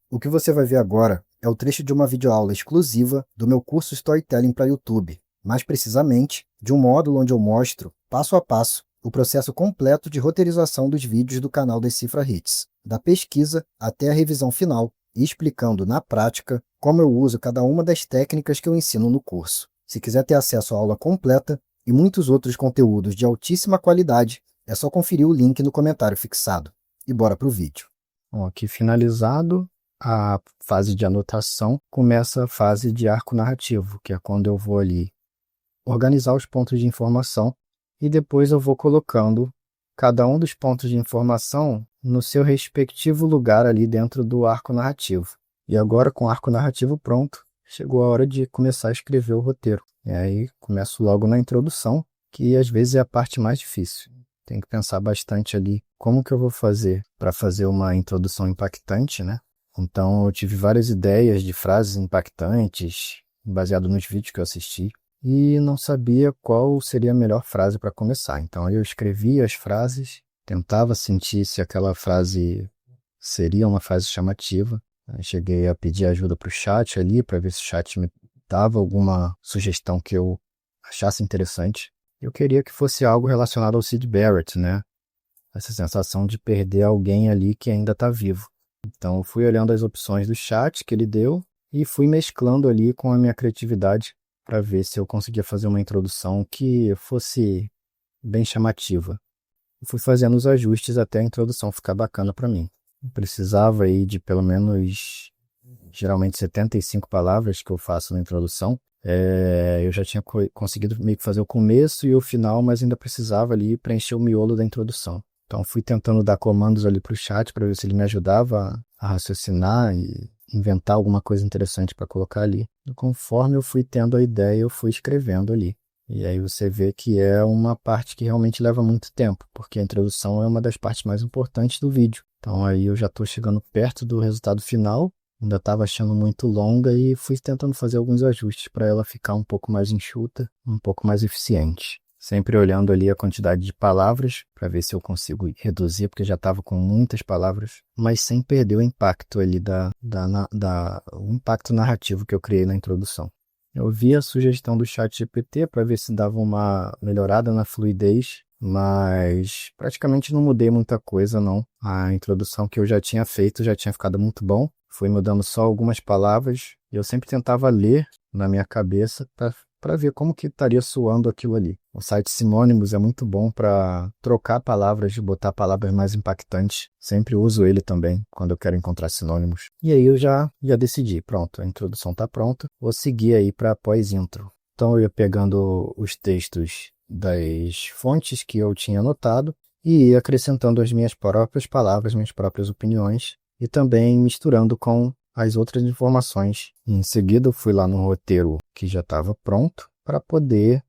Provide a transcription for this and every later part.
O que você vai ver agora é o trecho de uma videoaula exclusiva do meu curso Storytelling para YouTube, mais precisamente, de um módulo onde eu mostro, passo a passo, o processo completo de roteirização dos vídeos do canal das Cifra Hits, da pesquisa até a revisão final, e explicando na prática como eu uso cada uma das técnicas que eu ensino no curso. Se quiser ter acesso à aula completa e muitos outros conteúdos de altíssima qualidade, é só conferir o link no comentário fixado. E bora pro vídeo. Bom, aqui finalizado a fase de anotação, começa a fase de arco narrativo, que é quando eu vou ali organizar os pontos de informação e depois eu vou colocando cada um dos pontos de informação no seu respectivo lugar ali dentro do arco narrativo. E agora, com o arco narrativo pronto, chegou a hora de começar a escrever o roteiro. E aí começo logo na introdução, que às vezes é a parte mais difícil. Tem que pensar bastante ali como que eu vou fazer para fazer uma introdução impactante, né? Então eu tive várias ideias de frases impactantes, baseado nos vídeos que eu assisti, e não sabia qual seria a melhor frase para começar. Então eu escrevia as frases, tentava sentir se aquela frase seria uma frase chamativa. Eu cheguei a pedir ajuda para o chat ali, para ver se o chat me dava alguma sugestão que eu achasse interessante. Eu queria que fosse algo relacionado ao Syd Barrett, né? Essa sensação de perder alguém ali que ainda está vivo. Então eu fui olhando as opções do chat que ele deu e fui mesclando ali com a minha criatividade para ver se eu conseguia fazer uma introdução que fosse bem chamativa. Eu fui fazendo os ajustes até a introdução ficar bacana para mim. Eu precisava aí de pelo menos, geralmente 75 palavras que eu faço na introdução. Eu já tinha conseguido meio que fazer o começo e o final, mas ainda precisava ali preencher o miolo da introdução. Então fui tentando dar comandos ali para o chat para ver se ele me ajudava a raciocinar e inventar alguma coisa interessante para colocar ali. E conforme eu fui tendo a ideia, eu fui escrevendo ali. E aí você vê que é uma parte que realmente leva muito tempo, porque a introdução é uma das partes mais importantes do vídeo. Então aí eu já estou chegando perto do resultado final, ainda estava achando muito longa e fui tentando fazer alguns ajustes para ela ficar um pouco mais enxuta, um pouco mais eficiente. Sempre olhando ali a quantidade de palavras para ver se eu consigo reduzir, porque já estava com muitas palavras, mas sem perder o impacto ali o impacto narrativo que eu criei na introdução. Eu vi a sugestão do ChatGPT para ver se dava uma melhorada na fluidez, mas praticamente não mudei muita coisa, não. A introdução que eu já tinha feito já tinha ficado muito bom. Fui mudando só algumas palavras e eu sempre tentava ler na minha cabeça para ver como que estaria soando aquilo ali. O site Sinônimos é muito bom para trocar palavras, botar palavras mais impactantes. Sempre uso ele também quando eu quero encontrar sinônimos. E aí eu já decidi, pronto, a introdução está pronta, vou seguir aí para pós-intro. Então eu ia pegando os textos das fontes que eu tinha anotado e ia acrescentando as minhas próprias palavras, minhas próprias opiniões e também misturando com as outras informações. Em seguida, eu fui lá no roteiro que já estava pronto para poder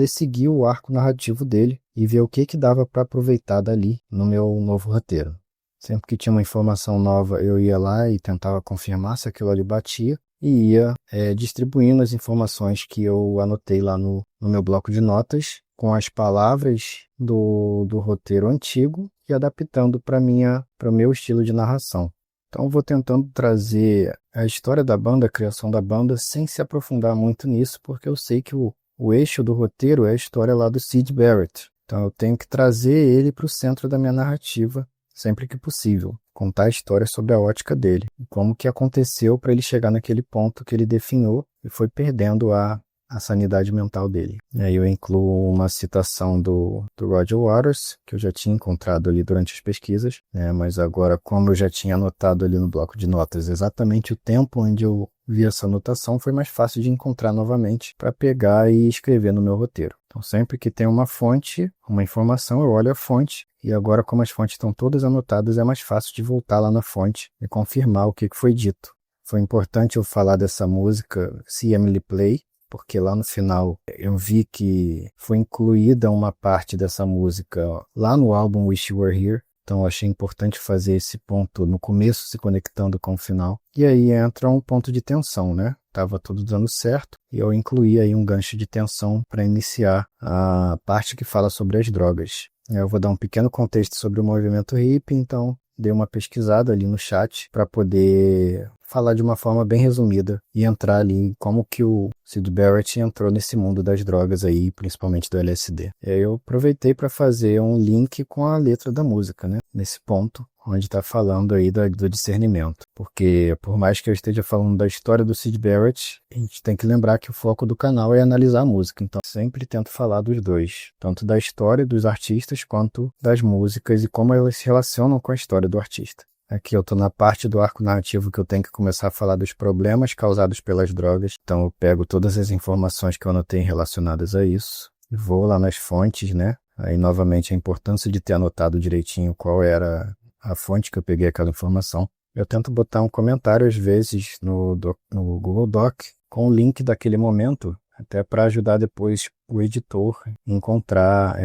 seguir o arco narrativo dele e ver o que dava para aproveitar dali no meu novo roteiro. Sempre que tinha uma informação nova, eu ia lá e tentava confirmar se aquilo ali batia e ia distribuindo as informações que eu anotei lá no meu bloco de notas com as palavras do roteiro antigo e adaptando para o meu estilo de narração. Então, eu vou tentando trazer a história da banda, a criação da banda, sem se aprofundar muito nisso, porque eu sei que o eixo do roteiro é a história lá do Syd Barrett. Então, eu tenho que trazer ele para o centro da minha narrativa, sempre que possível. Contar a história sobre a ótica dele. Como que aconteceu para ele chegar naquele ponto que ele definhou e foi perdendo a sanidade mental dele. E aí eu incluo uma citação do Roger Waters, que eu já tinha encontrado ali durante as pesquisas, né? Mas agora, como eu já tinha anotado ali no bloco de notas exatamente o tempo onde eu vi essa anotação, foi mais fácil de encontrar novamente para pegar e escrever no meu roteiro. Então, sempre que tem uma fonte, uma informação, eu olho a fonte, e agora, como as fontes estão todas anotadas, é mais fácil de voltar lá na fonte e confirmar o que foi dito. Foi importante eu falar dessa música, See Emily Play, porque lá no final eu vi que foi incluída uma parte dessa música lá no álbum Wish You Were Here. Então eu achei importante fazer esse ponto no começo, se conectando com o final. E aí entra um ponto de tensão, né? Tava tudo dando certo e eu incluí aí um gancho de tensão para iniciar a parte que fala sobre as drogas. Eu vou dar um pequeno contexto sobre o movimento hippie, então dei uma pesquisada ali no chat para poder falar de uma forma bem resumida e entrar ali em como que o Syd Barrett entrou nesse mundo das drogas aí, principalmente do LSD. E aí eu aproveitei para fazer um link com a letra da música, né? Nesse ponto, onde está falando aí do discernimento. Porque, por mais que eu esteja falando da história do Syd Barrett, a gente tem que lembrar que o foco do canal é analisar a música. Então, sempre tento falar dos dois. Tanto da história dos artistas, quanto das músicas e como elas se relacionam com a história do artista. Aqui eu estou na parte do arco narrativo que eu tenho que começar a falar dos problemas causados pelas drogas. Então, eu pego todas as informações que eu anotei relacionadas a isso. Vou lá nas fontes, né? Aí, novamente, a importância de ter anotado direitinho qual era a fonte que eu peguei aquela informação. Eu tento botar um comentário, às vezes, no Google Doc, com o link daquele momento, até para ajudar depois o editor a encontrar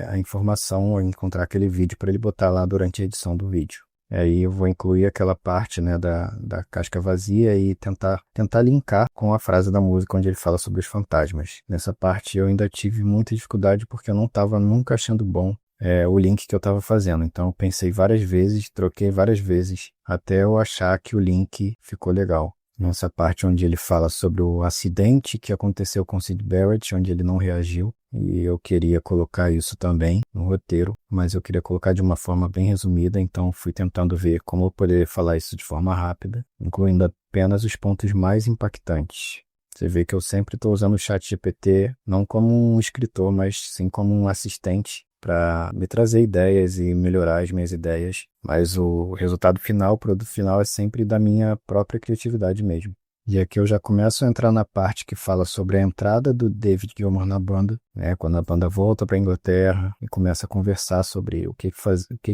a informação, ou encontrar aquele vídeo para ele botar lá durante a edição do vídeo. Aí eu vou incluir aquela parte, né, da casca vazia e tentar linkar com a frase da música onde ele fala sobre os fantasmas. Nessa parte eu ainda tive muita dificuldade porque eu não estava nunca achando bom o link que eu estava fazendo. Então eu pensei várias vezes, troquei várias vezes, até eu achar que o link ficou legal. Nessa parte onde ele fala sobre o acidente que aconteceu com Syd Barrett, onde ele não reagiu, e eu queria colocar isso também no roteiro, mas eu queria colocar de uma forma bem resumida, então fui tentando ver como eu poderia falar isso de forma rápida, incluindo apenas os pontos mais impactantes. Você vê que eu sempre estou usando o ChatGPT não como um escritor, mas sim como um assistente para me trazer ideias e melhorar as minhas ideias, mas o resultado final, o produto final é sempre da minha própria criatividade mesmo. E aqui eu já começo a entrar na parte que fala sobre a entrada do David Gilmour na banda, né, quando a banda volta para a Inglaterra e começa a conversar sobre o que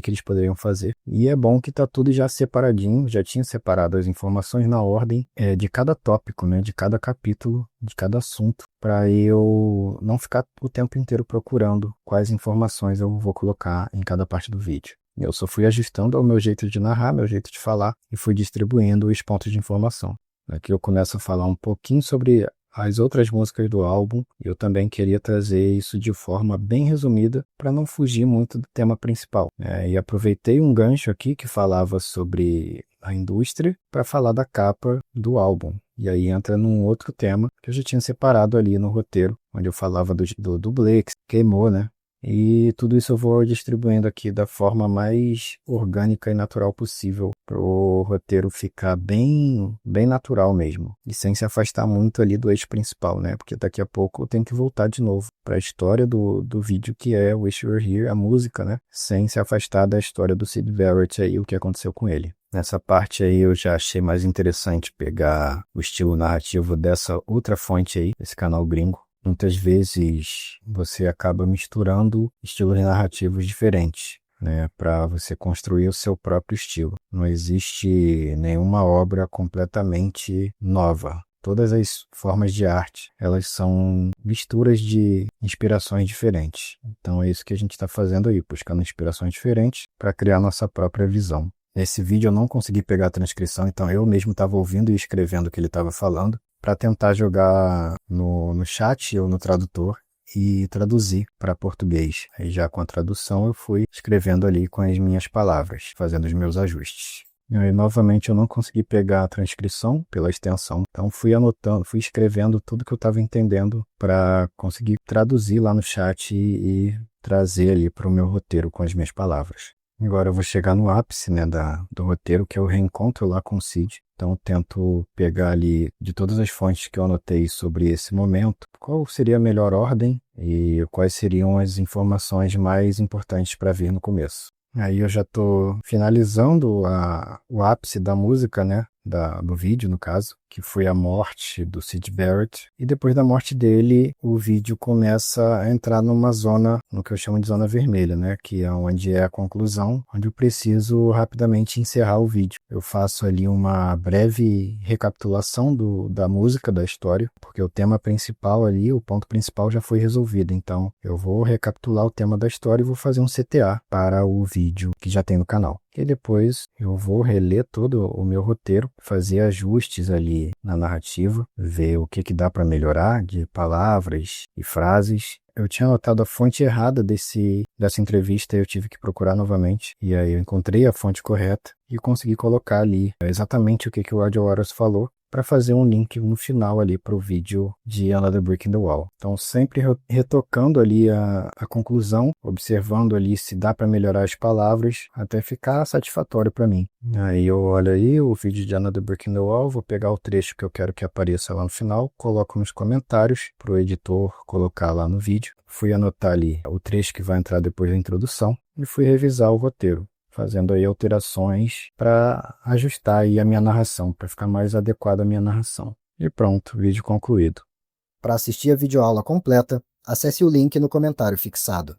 eles poderiam fazer. E é bom que tá tudo já separadinho, já tinha separado as informações na ordem de cada tópico, né, de cada capítulo, de cada assunto, para eu não ficar o tempo inteiro procurando quais informações eu vou colocar em cada parte do vídeo. Eu só fui ajustando ao meu jeito de narrar, meu jeito de falar e fui distribuindo os pontos de informação. Aqui eu começo a falar um pouquinho sobre as outras músicas do álbum. Eu também queria trazer isso de forma bem resumida para não fugir muito do tema principal. E aproveitei um gancho aqui que falava sobre a indústria para falar da capa do álbum. E aí entra num outro tema que eu já tinha separado ali no roteiro, onde eu falava do dublê que queimou, né? E tudo isso eu vou distribuindo aqui da forma mais orgânica e natural possível para o roteiro ficar bem natural mesmo. E sem se afastar muito ali do eixo principal, né? Porque daqui a pouco eu tenho que voltar de novo para a história do vídeo que é Wish You Were Here, a música, né? Sem se afastar da história do Syd Barrett aí, o que aconteceu com ele. Nessa parte aí eu já achei mais interessante pegar o estilo narrativo dessa outra fonte aí, esse canal gringo. Muitas vezes você acaba misturando estilos narrativos diferentes, né, para você construir o seu próprio estilo. Não existe nenhuma obra completamente nova. Todas as formas de arte, elas são misturas de inspirações diferentes. Então é isso que a gente está fazendo aí, buscando inspirações diferentes para criar nossa própria visão. Nesse vídeo eu não consegui pegar a transcrição, então eu mesmo estava ouvindo e escrevendo o que ele estava falando, para tentar jogar no chat ou no tradutor e traduzir para português. Aí já com a tradução eu fui escrevendo ali com as minhas palavras, fazendo os meus ajustes. E aí, novamente eu não consegui pegar a transcrição pela extensão, então fui anotando, fui escrevendo tudo que eu estava entendendo para conseguir traduzir lá no chat e trazer ali para o meu roteiro com as minhas palavras. Agora eu vou chegar no ápice, né, do roteiro, que é o reencontro lá com o Syd. Então eu tento pegar ali de todas as fontes que eu anotei sobre esse momento, qual seria a melhor ordem e quais seriam as informações mais importantes para vir no começo. Aí eu já estou finalizando o ápice da música, né, do vídeo, no caso, que foi a morte do Syd Barrett. E depois da morte dele, o vídeo começa a entrar numa zona, no que eu chamo de zona vermelha, né, que é onde é a conclusão, onde eu preciso rapidamente encerrar o vídeo. Eu faço ali uma breve recapitulação da música, da história, porque o tema principal ali, o ponto principal já foi resolvido. Então, eu vou recapitular o tema da história e vou fazer um CTA para o vídeo que já tem no canal. E depois eu vou reler todo o meu roteiro, fazer ajustes ali na narrativa, ver o que dá para melhorar de palavras e frases. Eu tinha anotado a fonte errada dessa entrevista e eu tive que procurar novamente. E aí eu encontrei a fonte correta e consegui colocar ali exatamente o que o Roger Waters falou para fazer um link no final ali para o vídeo de Another Brick in the Wall. Então sempre retocando ali a conclusão, observando ali se dá para melhorar as palavras até ficar satisfatório para mim. Aí eu olho aí o vídeo de Another Brick in the Wall, vou pegar o trecho que eu quero que apareça lá no final, coloco nos comentários para o editor colocar lá no vídeo. Fui anotar ali o trecho que vai entrar depois da introdução e fui revisar o roteiro, fazendo aí alterações para ajustar aí a minha narração, para ficar mais adequada à minha narração. E pronto, vídeo concluído. Para assistir a videoaula completa, acesse o link no comentário fixado.